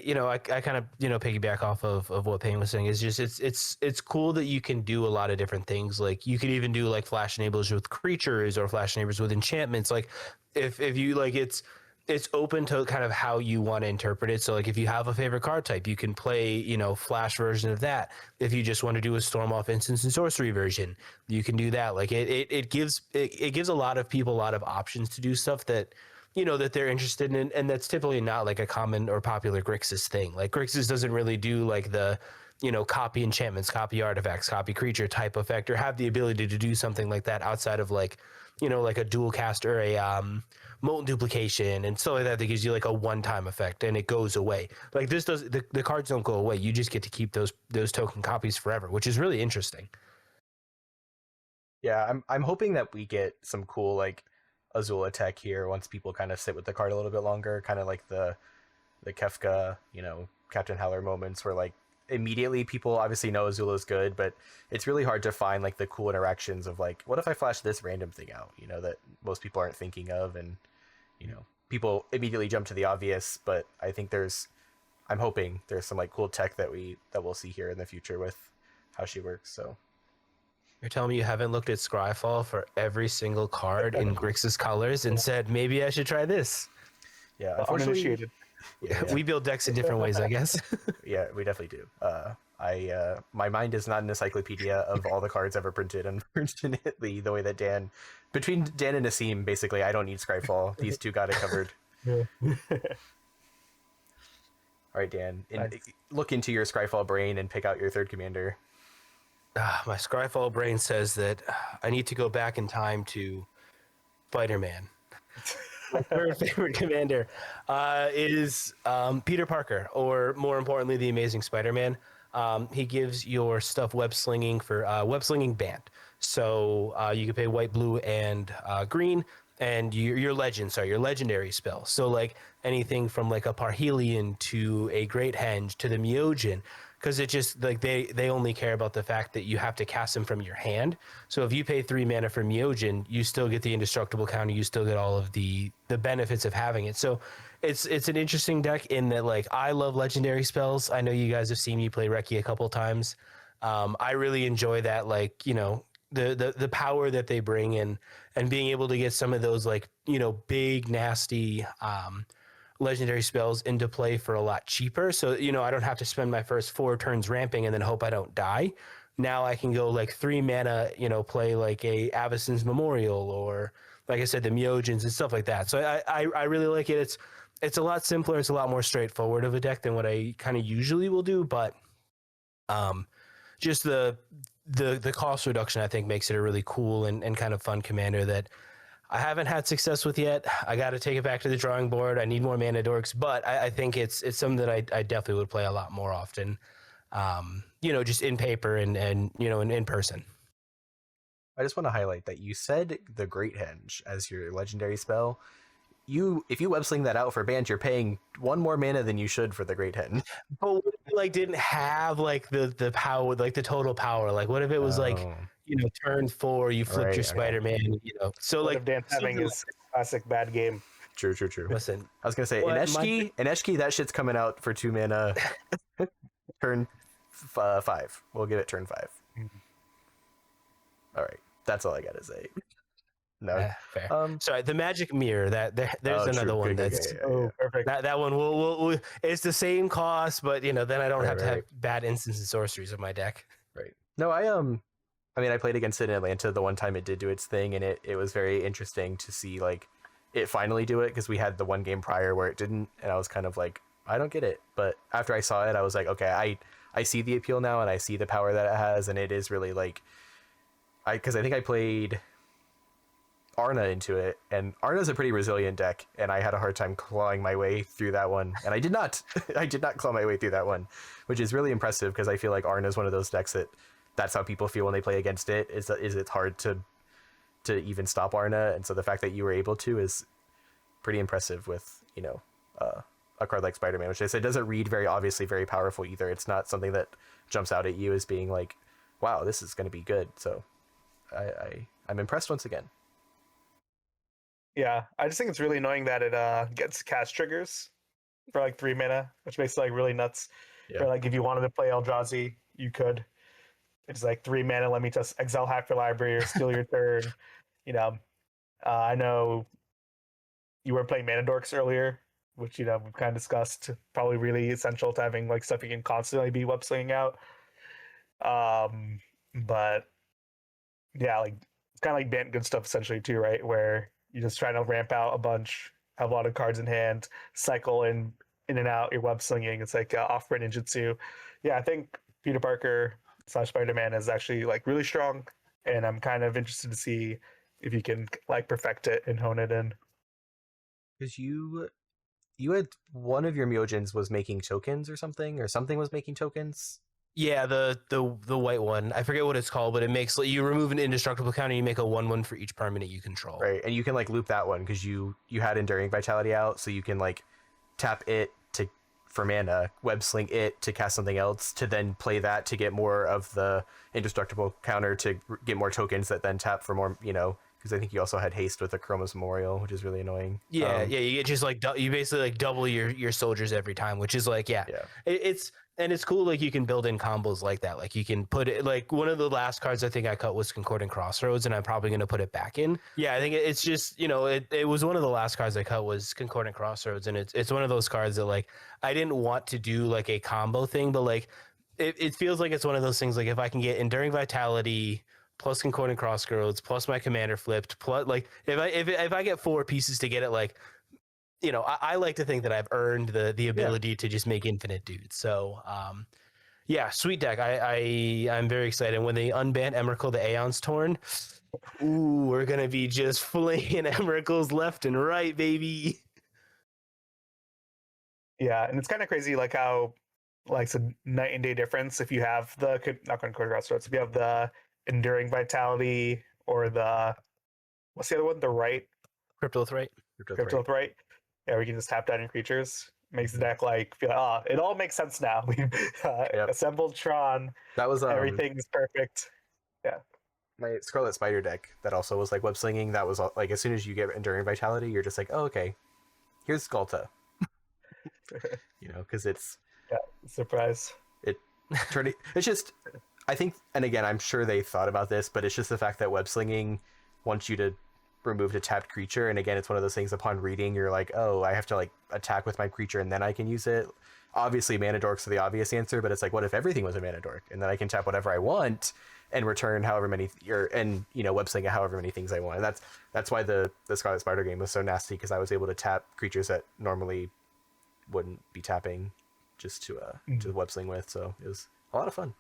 kind of piggyback off of what Payne was saying. Is just it's cool that you can do a lot of different things. Like you could even do like flash enablers with creatures or flash enablers with enchantments. Like if you like, it's open to kind of how you want to interpret it. So like if you have a favorite card type, you can play flash version of that. If you just want to do a storm off instance and sorcery version, you can do that. Like it gives a lot of people a lot of options to do stuff that that they're interested in, and that's typically not like a common or popular Grixis thing. Like Grixis doesn't really do like the copy enchantments, copy artifacts, copy creature type effect, or have the ability to do something like that outside of like like a dual cast or a molten duplication and stuff like that gives you like a one-time effect and it goes away. Like this does, the cards don't go away. You just get to keep those token copies forever, which is really interesting. Yeah, I'm hoping that we get some cool like Azula tech here once people kind of sit with the card a little bit longer, kind of like the Kefka, Captain Howler moments where like immediately people obviously know Azula's good, but it's really hard to find like the cool interactions of like, what if I flash this random thing out, that most people aren't thinking of, and people immediately jump to the obvious, but I think I'm hoping there's some like cool tech that we'll see here in the future with how she works. So you're telling me you haven't looked at Scryfall for every single card in Grixis colors and said, maybe I should try this? Yeah, unfortunately, we build decks in different ways, I guess. Yeah, we definitely do. My mind is not an encyclopedia of all the cards ever printed, unfortunately, the way that between Dan and Nassim, basically, I don't need Scryfall. These two got it covered. Yeah. All right, Dan, look into your Scryfall brain and pick out your third commander. My Scryfall brain says that I need to go back in time to Spider-Man. My third favorite commander is Peter Parker, or more importantly, the Amazing Spider-Man. He gives your stuff web slinging for web slinging banned. So you can pay white, blue, and green, and your legendary spell. So like anything from like a Parhelion to a Great Henge to the Myojin, because it just like they only care about the fact that you have to cast them from your hand. So if you pay 3 mana for Myojin, you still get the indestructible counter, you still get all of the benefits of having it. So it's an interesting deck in that like I love legendary spells. I know you guys have seen me play Reki a couple times. I really enjoy that, like the power that they bring in, and being able to get some of those like big nasty legendary spells into play for a lot cheaper. So, I don't have to spend my first 4 turns ramping and then hope I don't die. Now I can go like 3 mana, play like a Avacyn's Memorial, or like I said, the Myojins and stuff like that. So I really like it. It's a lot simpler. It's a lot more straightforward of a deck than what I kind of usually will do. But just the the cost reduction, I think, makes it a really cool and kind of fun commander that I haven't had success with yet. I got to take it back to the drawing board. I need more mana dorks, but I think it's something that I definitely would play a lot more often. Just in paper and in person. I just want to highlight that you said the Great Henge as your legendary spell. If you web sling that out for bans, you're paying one more mana than you should for the Great Henge. But what if you didn't have the power, like the total power? Like what if it was turn 4, you flipped your Spider-Man, So what if Dan's having his classic bad game? True. Listen, I was gonna say in Eshki, that shit's coming out for 2 mana. Turn 5. We'll give it turn 5. All right, that's all I gotta say. No, fair. Sorry, the magic mirror. There's another one that's perfect. That one will it's the same cost, but then I don't have to have bad instants and sorceries in my deck. Right. No, I played against it in Atlanta the one time it did do its thing, and it was very interesting to see it finally do it, because we had the one game prior where it didn't, and I was kind of like, I don't get it. But after I saw it, I was like, okay, I see the appeal now, and I see the power that it has, and it is really because I think I played Arna into it, and Arna's a pretty resilient deck, and I had a hard time clawing my way through that one, and I did not claw my way through that one, which is really impressive, because I feel like Arna is one of those decks that's how people feel when they play against it, is it's hard to even stop Arna, and so the fact that you were able to is pretty impressive with a card like Spider-Man, which I said doesn't read very obviously very powerful either. It's not something that jumps out at you as being like, wow, this is going to be good. So I'm impressed once again. Yeah, I just think it's really annoying that it gets cast triggers for 3 mana, which makes it really nuts. Yeah. Or if you wanted to play Eldrazi, you could. It's 3 mana, let me just exile half your library or steal your turn. I know you were playing Mana Dorks earlier, which we've kind of discussed. Probably really essential to having stuff you can constantly be web slinging out. But yeah, it's kind of Bant good stuff essentially too, right? Where you're just trying to ramp out a bunch, have a lot of cards in hand, cycle in and out your web slinging. It's off-brand ninjutsu. Yeah, I think Peter Parker / Spider-Man is actually really strong, and I'm kind of interested to see if you can perfect it and hone it in. Because you had one of your Myojins was making tokens or something was making tokens. Yeah, the white one. I forget what it's called, but it makes you remove an indestructible counter, and you make a 1/1 for each permanent you control. Right, and you can loop that one because you had Enduring Vitality out, so you can tap it for mana, web sling it to cast something else, to then play that to get more of the indestructible counter to get more tokens that then tap for more, because I think you also had haste with the Chroma's Memorial, which is really annoying. Yeah, you get just you basically double your soldiers every time, which is it's cool. You can build in combos like that. You can put it one of the last cards I think I cut was Concordant Crossroads, and I'm probably going to put it back in. Yeah, I think it's just it was one of the last cards I cut was Concordant Crossroads, and it's one of those cards that I didn't want to do a combo thing, but it feels like it's one of those things if I can get Enduring Vitality plus Concordant Crossroads plus my commander flipped plus if I get 4 pieces to get it I like to think that I've earned the ability to just make infinite dudes. So, sweet deck. I'm very excited. When they unban Emrakul, the Aeon's Torn, ooh, we're going to be just flinging Emrakuls left and right, baby. Yeah, and it's kind of crazy how it's a night and day difference if you have the, not going to Crossroads, if you have the Enduring Vitality or what's the other one? The right? Cryptolith Right. Cryptolith Right. Yeah, we can just tap down your creatures. Makes the deck feel it all makes sense now. We've assembled Tron. That was everything's perfect. Yeah. My Scarlet Spider deck that also was web slinging. That was as soon as you get Enduring Vitality, you're just oh, okay, here's Skulta. Because it's surprise. It's just, I think, and again, I'm sure they thought about this, but it's just the fact that web slinging wants you to remove a tapped creature, and again, it's one of those things upon reading you're oh, I have to attack with my creature and then I can use it. Obviously mana dorks are the obvious answer, but it's what if everything was a mana dork, and then I can tap whatever I want and return however many web sling however many things I want. And that's why the Scarlet Spider game was so nasty, because I was able to tap creatures that normally wouldn't be tapping just to web sling with. So it was a lot of fun.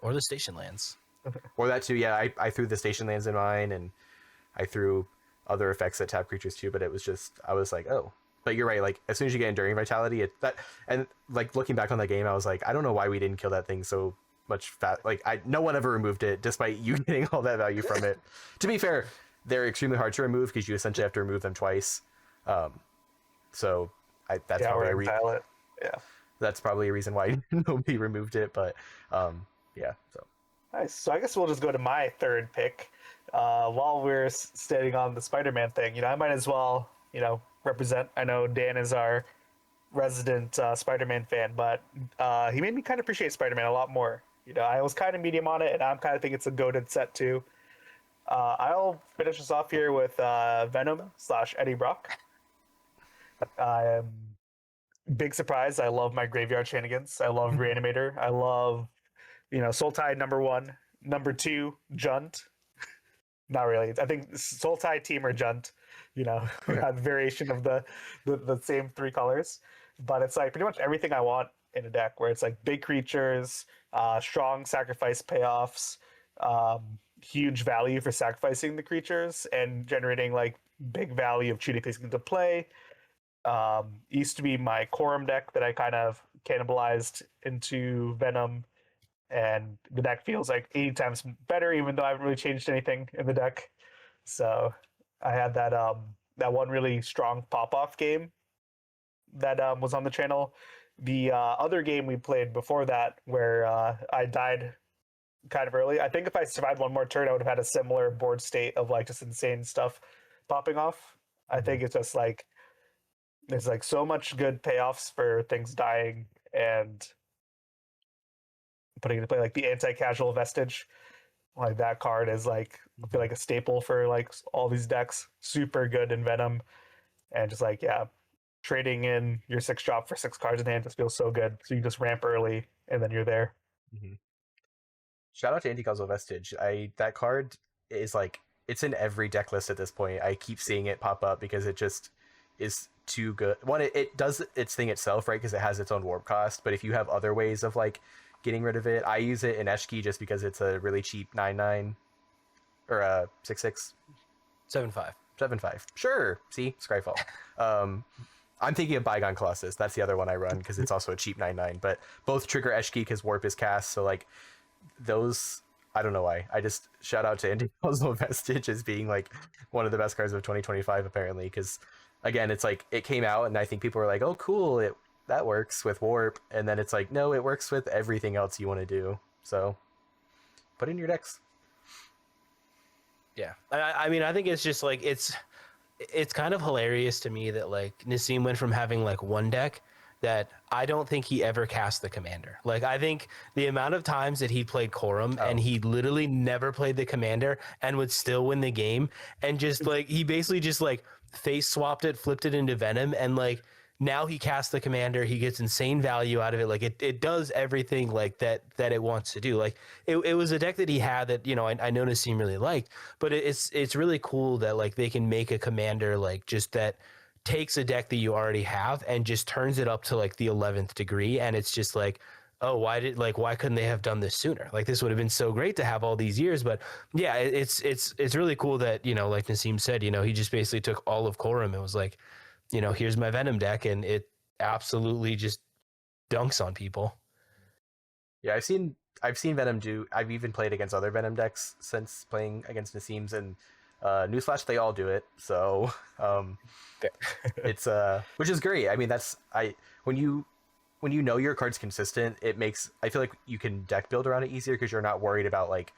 Or the station lands. Or that too. Yeah, I threw the station lands in mine, and I threw other effects that tap creatures too. But it was just, I was like, oh. But you're right. Like as soon as you get Enduring Vitality, and like looking back on the game, I was like, I don't know why we didn't kill that thing so much fat. Like no one ever removed it, despite you getting all that value from it. To be fair, they're extremely hard to remove because you essentially have to remove them twice. So that's probably Yeah. that's probably a reason why nobody removed it. But yeah. So Nice. So I guess we'll just go to my third pick. While we're staying on the Spider-Man thing, I might as well, represent. I know Dan is our resident Spider-Man fan, but he made me kind of appreciate Spider-Man a lot more. I was kind of medium on it, and I'm kind of think it's a goated set too. I'll finish this off here with Venom / Eddie Brock. Big surprise. I love my graveyard shenanigans. I love Reanimator. I love, Sultai #1, #2, Junt. Not really. I think Sultai, Team, or Junt. A variation of the same 3 colors. But it's like pretty much everything I want in a deck, where it's like big creatures, strong sacrifice payoffs, huge value for sacrificing the creatures, and generating like big value of choosing things into play. Used to be my Quorum deck that I kind of cannibalized into Venom, and the deck feels like 80 times better, even though I haven't really changed anything in the deck. So I had that one really strong pop-off game that was on the channel. The other game we played before that, where I died kind of early. I think if I survived one more turn, I would have had a similar board state of like just insane stuff popping off. I think it's just like there's like so much good payoffs for things dying and putting into play, like the anti-casual vestige. Like that card is like, I feel like a staple for like all these decks. Super good in Venom, and just like trading in your 6-drop for 6 cards in hand just feels so good. So you just ramp early and then you're there. Mm-hmm. Shout out to Anti-Causal Vestige. That card is like, it's in every deck list at this point. I keep seeing it pop up because it just is too good. One, it does its thing itself, right? Because it has its own warp cost. But if you have other ways of like getting rid of it, I use it in Eshki just because it's a really cheap 9/9 or a 6/6. 7/5. 7/5. Sure. See, Scryfall. I'm thinking of Bygone Colossus. That's the other one I run because it's also a cheap 9/9. But both trigger Eshki because warp is cast. So like those, I don't know why. I just shout out to Anti-Causal Vestige as being like one of the best cards of 2025 apparently, because again, it's like it came out and I think people were like, oh cool, that works with warp, and then it's like, no, it works with everything else you want to do. So put in your decks. Yeah, I mean, I think it's just like it's kind of hilarious to me that like Nassim went from having like one deck that I don't think he ever cast the commander. Like I think the amount of times that he played Quorum and he literally never played the commander and would still win the game, and just like he basically just like face swapped it, flipped it into Venom, and like now he casts the commander, he gets insane value out of it. Like it does everything like that it wants to do. Like it was a deck that he had that, I know Nassim really liked, but it's really cool that like they can make a commander like just that takes a deck that you already have and just turns it up to like the 11th degree. And it's just like, oh, why couldn't they have done this sooner? Like this would have been so great to have all these years. But yeah, it's really cool that, like Nassim said, he just basically took all of Quorum and was like, here's my Venom deck, and it absolutely just dunks on people. Yeah, I've seen Venom do. I've even played against other Venom decks since playing against Nassim's, and newsflash, they all do it. So it's which is great. I mean, when you know your card's consistent, I feel like you can deck build around it easier because you're not worried about like,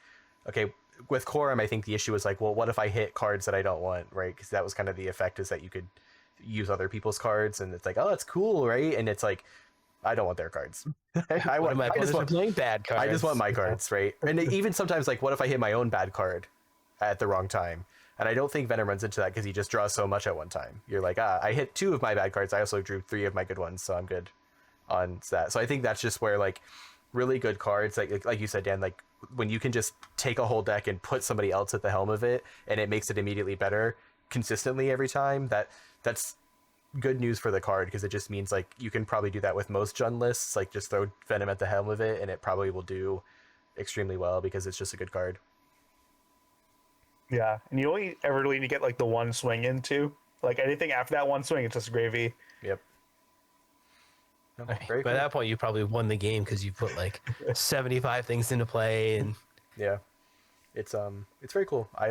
okay, with Quorum, I think the issue is like, well, what if I hit cards that I don't want, right? Because that was kind of the effect, is that you could use other people's cards, and it's like, oh, that's cool, right? And it's like, I don't want their cards. I just want playing bad cards. I just want my cards, right? And even sometimes, like, what if I hit my own bad card at the wrong time? And I don't think Venom runs into that because he just draws so much at one time. You're like, I hit 2 of my bad cards. I also drew 3 of my good ones, so I'm good on that. So I think that's just where like really good cards, like you said, Dan, like when you can just take a whole deck and put somebody else at the helm of it, and it makes it immediately better consistently every time. That's good news for the card, because it just means like you can probably do that with most Jund lists. Like just throw Venom at the helm of it, and it probably will do extremely well because it's just a good card. Yeah, and you only ever really need to get like the one swing into. Like anything after that one swing, it's just gravy. Yep. No, Right. very By cool. that point, you probably won the game because you put like 75 things into play, and Yeah, it's very cool. I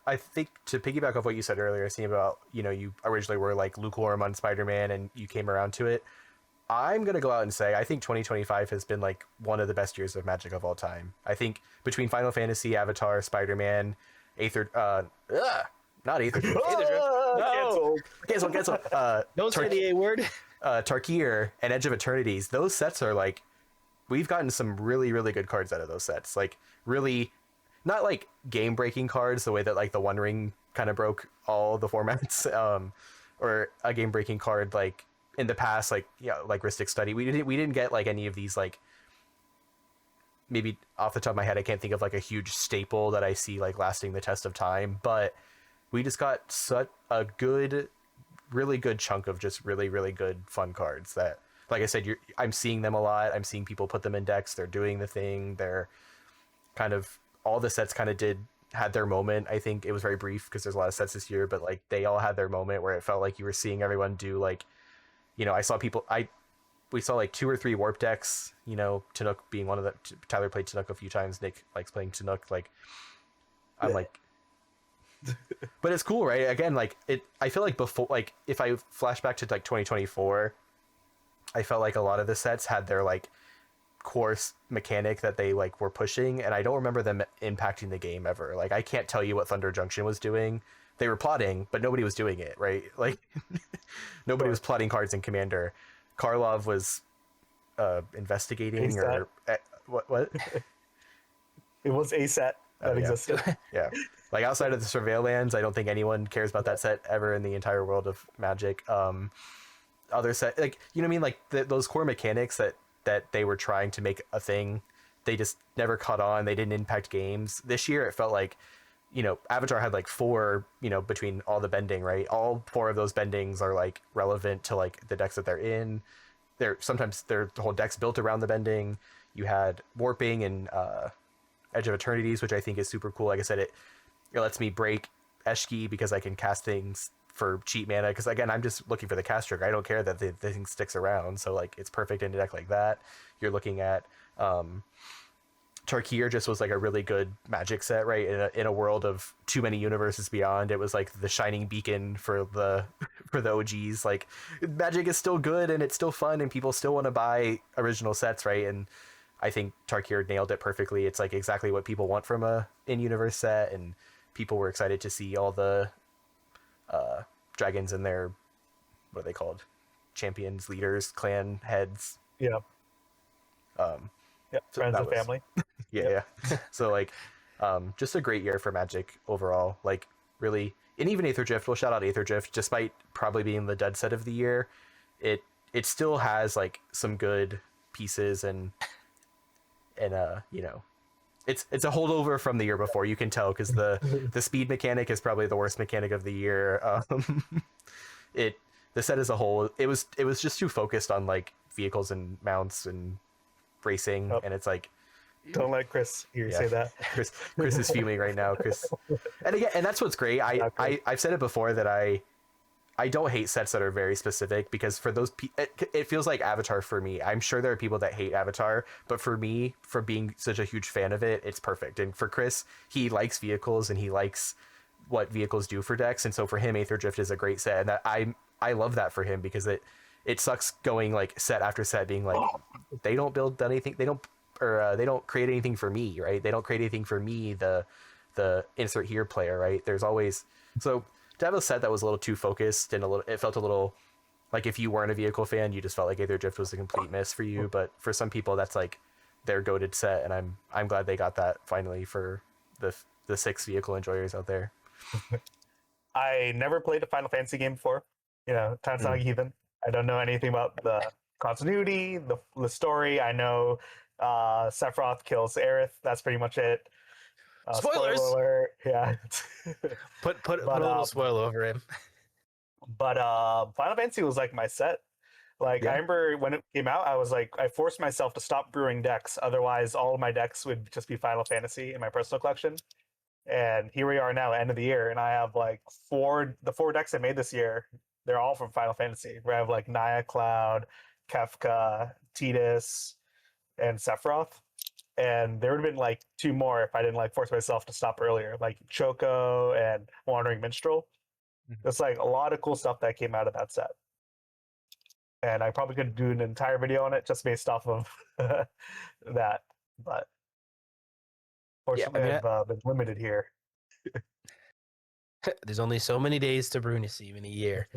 I think to piggyback off what you said earlier, seeing about you originally were like lukewarm on Spider-Man and you came around to it. I'm gonna go out and say I think 2025 has been like one of the best years of Magic of all time. I think between Final Fantasy, Avatar, Spider-Man, Aether, not Aether Drift, Aether Drift, no, cancel. don't say the A word. Tarkir and Edge of Eternities. Those sets are like we've gotten some really really good cards out of those sets. Like really, not like game breaking cards the way that like the One Ring kind of broke all the formats, or a game breaking card like in the past, like like Rhystic Study. We didn't get like any of these like maybe off the top of my head I can't think of like a huge staple that I see like lasting the test of time, but we just got such a good, really good chunk of just really really good fun cards that like I said I'm seeing them a lot. I'm seeing people put them in decks. They're doing the thing. They're kind of all the sets kind of had their moment. I think it was very brief because there's a lot of sets this year, but like they all had their moment where it felt like you were seeing everyone do like I saw people we saw like 2 or 3 warp decks, Tanook being one of the Tyler played Tanook a few times. Nick likes playing Tanook. Like I'm like but it's cool, right? Again, like I feel like before, like if I flash back to like 2024, I felt like a lot of the sets had their like course mechanic that they like were pushing, and I don't remember them impacting the game ever. Like I can't tell you what Thunder Junction was doing. They were plotting, but nobody was doing it, right? Like nobody was plotting cards in Commander. Karlov was investigating or what? It was a set that existed. Yeah. Like outside of the Surveillance, I don't think anyone cares about that set ever in the entire world of Magic. Other set, like what I mean, like those core mechanics that they were trying to make a thing, they just never caught on. They didn't impact games. This year, it felt like Avatar had like 4, between all the bending, right? All 4 of those bendings are like relevant to like the decks that they're in. Sometimes the whole deck's built around the bending. You had warping and Edge of Eternities, which I think is super cool. Like I said, it lets me break Eshki because I can cast things for cheap mana. Because again, I'm just looking for the cast trigger. I don't care that the thing sticks around. So like it's perfect in a deck like that. You're looking at Tarkir just was like a really good Magic set, right? In a world of too many universes beyond, it was like the shining beacon for the OGs. Like Magic is still good and it's still fun and people still want to buy original sets, right? And I think Tarkir nailed it perfectly. It's like exactly what people want from a in-universe set, and people were excited to see all the dragons and their what are they called? Champions, leaders, clan heads. Yeah. So friends and family. Yeah. So like just a great year for Magic overall. Like really, and even Aether Drift, we'll shout out Aether Drift, despite probably being the dud set of the year, it still has like some good pieces and it's a holdover from the year before. You can tell because the speed mechanic is probably the worst mechanic of the year. The set as a whole, it was just too focused on like vehicles and mounts and racing, and it's like don't let Chris hear you say that. Chris is fuming right now. Chris, and again, and that's what's great. I've said it before that I don't hate sets that are very specific, because for those it feels like Avatar for me. I'm sure there are people that hate Avatar, but for me, for being such a huge fan of it, it's perfect. And for Chris, he likes vehicles and he likes what vehicles do for decks, and so for him, Aether Drift is a great set, and that I love that for him, because it sucks going like set after set being like they don't build anything, they don't create anything for me, right? They don't create anything for me, the insert here player, right? There's always so. To have a set that was a little too focused and it felt a little like if you weren't a vehicle fan, you just felt like Aether Drift was a complete miss for you. But for some people, that's like their goated set, and I'm glad they got that finally for the 6 vehicle enjoyers out there. I never played a Final Fantasy game before. Time's not a heathen. I don't know anything about the continuity, the story. I know Sephiroth kills Aerith. That's pretty much it. Spoilers. Spoiler alert. Yeah. Put a little spoiler over him. But Final Fantasy was like my set. Like I Yeah. remember when it came out, I was like, I forced myself to stop brewing decks. Otherwise, all of my decks would just be Final Fantasy in my personal collection. And here we are now, end of the year, and I have like the four decks I made this year. They're all from Final Fantasy. Where I have like Naya Cloud, Kefka, Tidus, and Sephiroth. And there would have been like two more if I didn't like force myself to stop earlier, like Choco and Wandering Minstrel. There's like a lot of cool stuff that came out of that set, and I probably could do an entire video on it just based off of that. But Yeah, I fortunately, mean, I've been limited here. there's only so many days to Brunisea in a year.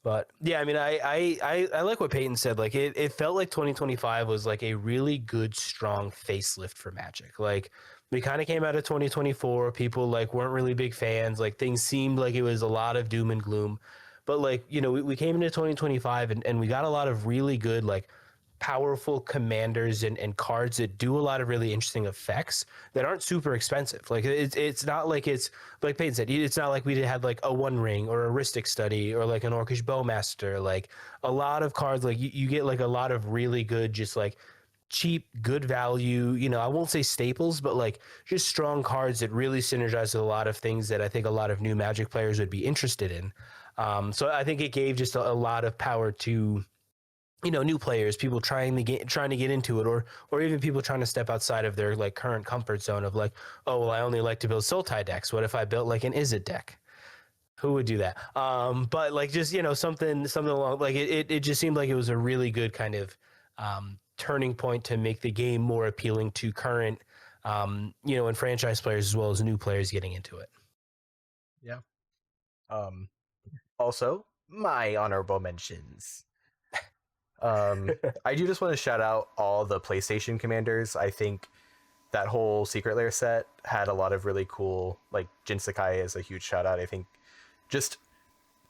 But yeah, I mean, I like what Peyton said. Like it felt like 2025 was like a really good, strong facelift for Magic. Like we kind of came out of 2024, people like weren't really big fans. Like things seemed like it was a lot of doom and gloom. But like, you know, we came into 2025 and we got a lot of really good, like powerful commanders and cards that do a lot of really interesting effects that aren't super expensive. Like it's not like it's like Peyton said, it's not like we had like a One Ring or a Rhystic Study or like an Orcish Bowmaster. Like a lot of cards, like you get like a lot of really good, just like cheap, good value. You know, I won't say staples, but like just strong cards that really synergize with a lot of things that I think a lot of new Magic players would be interested in. So I think it gave just a lot of power to, you know, new players, people trying to get into it, or even people trying to step outside of their like current comfort zone of like, oh well, I only like to build Sultai decks. What if I built like an Izzet deck? Who would do that? But like just, you know, something along like it just seemed like it was a really good kind of turning point to make the game more appealing to current you know, and franchise players as well as new players getting into it. Yeah. Also, my honorable mentions. I do just want to shout out all the PlayStation commanders. I think that whole Secret Lair set had a lot of really cool, like Jinsakai is a huge shout out. I think just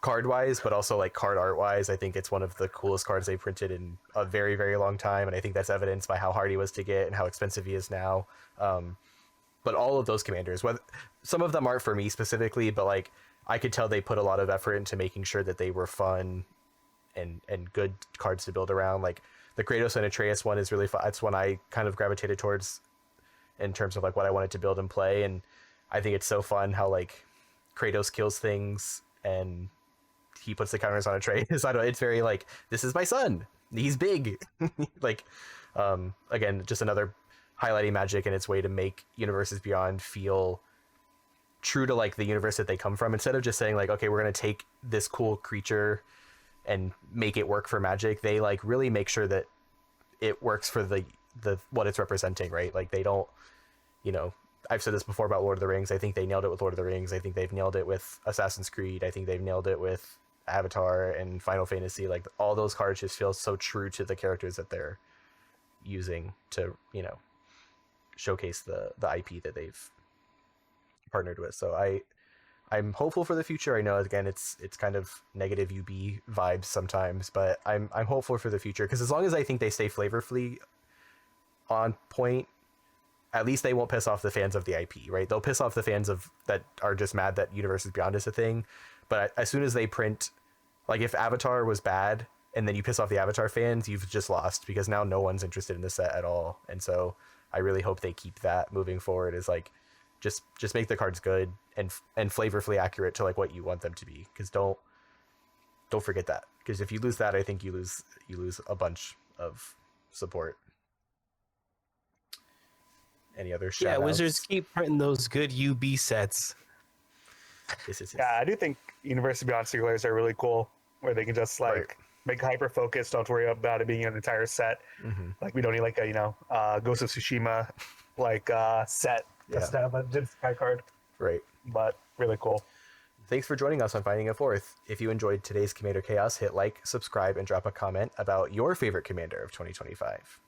card wise, but also like card art wise, I think it's one of the coolest cards they printed in a very, very long time. And I think that's evidenced by how hard he was to get and how expensive he is now. But all of those commanders, whether some of them aren't for me specifically, but like I could tell they put a lot of effort into making sure that they were fun and good cards to build around. Like the Kratos and Atreus one is really fun. That's one I kind of gravitated towards in terms of like what I wanted to build and play. And I think it's so fun how like Kratos kills things and he puts the counters on Atreus. I don't know, it's very like, this is my son. He's big. Like, again, just another highlighting Magic in its way to make Universes Beyond feel true to like the universe that they come from, instead of just saying like, okay, we're going to take this cool creature and make it work for Magic. They like really make sure that it works for the what it's representing, right? Like they don't, you know, I've said this before about Lord of the Rings. I think they nailed it with Lord of the Rings. I think they've nailed it with Assassin's Creed. I think they've nailed it with Avatar and Final Fantasy. Like all those cards just feel so true to the characters that they're using to, you know, showcase the IP that they've partnered with. So I'm hopeful for the future. I know again it's kind of negative UB vibes sometimes, but I'm hopeful for the future because as long as I think they stay flavorfully on point, at least they won't piss off the fans of the IP, right? They'll piss off the fans of that are just mad that Universes Beyond is a thing. But as soon as they print, like if Avatar was bad and then you piss off the Avatar fans, you've just lost because now no one's interested in the set at all. And so I really hope they keep that moving forward. Is like just make the cards good and flavorfully accurate to like what you want them to be. Because don't forget that. Because if you lose that, I think you lose a bunch of support. Any other shout Yeah, outs? Wizards keep printing those good UB sets. Yes. Yeah, I do think University Beyond Secret Lairs are really cool, where they can just like Right. make hyper focused. Don't worry about it being an entire set. Mm-hmm. Like we don't need like a Ghost of Tsushima like set just to have a Jinsakai card. Right. But really cool. Thanks for joining us on Finding a Fourth. If you enjoyed today's Commander Chaos, hit like, subscribe, and drop a comment about your favorite commander of 2025.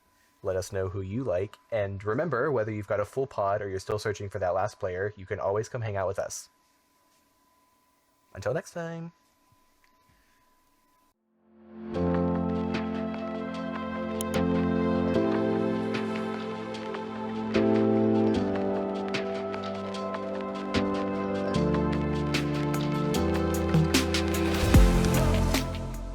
Let us know who you like, and remember, whether you've got a full pod or you're still searching for that last player, you can always come hang out with us. Until next time.